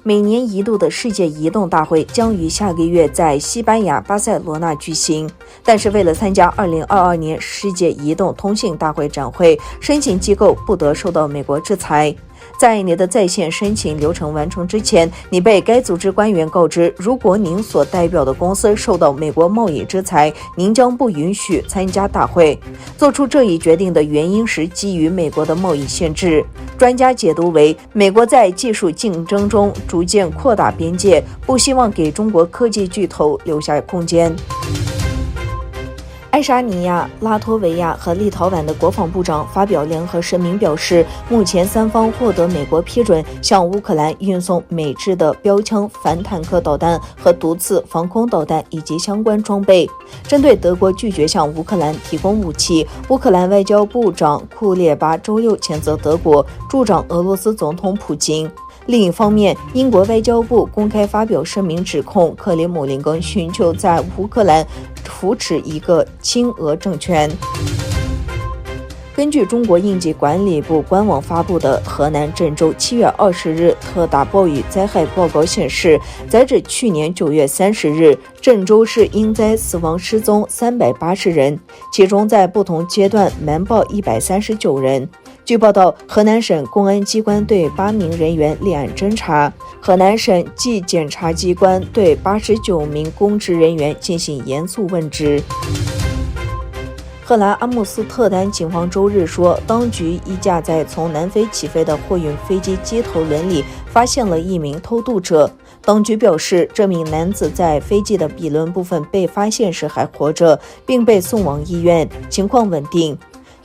每年一度的世界移动大会将于下个月在西班牙巴塞罗那举行，但是为了参加2022年世界移动通信大会展会，申请机构不得受到美国制裁。在你的在线申请流程完成之前，你被该组织官员告知，如果您所代表的公司受到美国贸易制裁，您将不允许参加大会。做出这一决定的原因是基于美国的贸易限制。专家解读为，美国在技术竞争中逐渐扩大边界，不希望给中国科技巨头留下空间。爱沙尼亚、拉脱维亚和立陶宛的国防部长发表联合声明表示，目前三方获得美国批准向乌克兰运送美制的标枪反坦克导弹和毒刺防空导弹以及相关装备。针对德国拒绝向乌克兰提供武器，乌克兰外交部长库列巴周六谴责德国助长俄罗斯总统普京。另一方面，英国外交部公开发表声明，指控克里姆林宫寻求在乌克兰扶持一个亲俄政权。根据中国应急管理部官网发布的河南郑州7月20日特大暴雨灾害报告显示，截至去年9月30日，郑州市因灾死亡失踪380人，其中在不同阶段瞒报139人。据报道，河南省公安机关对8名人员立案侦查，河南省纪检察机关对89名公职人员进行严肃问职。荷兰阿姆斯特丹警方周日说，当局一架在从南非起飞的货运飞机机头轮里发现了一名偷渡者。当局表示，这名男子在飞机的鼻轮部分被发现时还活着，并被送往医院，情况稳定。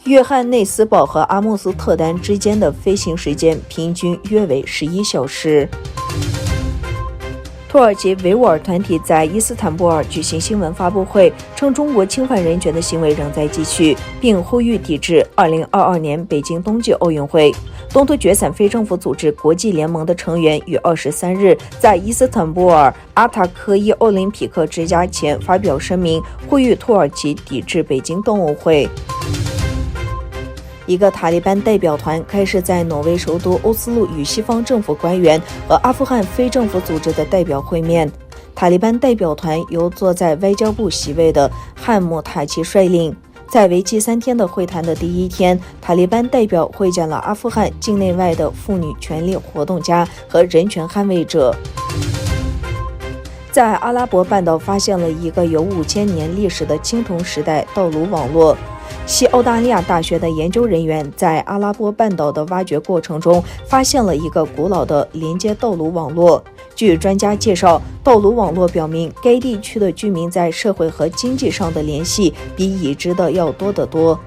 约翰内斯堡和阿姆斯特丹之间的飞行时间平均约为11小时。土耳其维吾尔团体在伊斯坦布尔举行新闻发布会，称中国侵犯人权的行为仍在继续，并呼吁抵制2022年北京冬季奥运会。东突厥伞非政府组织国际联盟的成员于23日在伊斯坦布尔阿塔克伊奥林匹克之家前发表声明，呼吁土耳其抵制北京冬奥会。一个塔利班代表团开始在挪威首都欧斯陆与西方政府官员和阿富汗非政府组织的代表会面。塔利班代表团由坐在外交部席位的汉姆塔奇率领。在为期3天的会谈的第一天，塔利班代表会见了阿富汗境内外的妇女权利活动家和人权捍卫者。在阿拉伯半岛发现了一个有5000年历史的青铜时代道路网络。西澳大利亚大学的研究人员在阿拉伯半岛的挖掘过程中发现了一个古老的连接道路网络。据专家介绍，道路网络表明该地区的居民在社会和经济上的联系比已知的要多得多。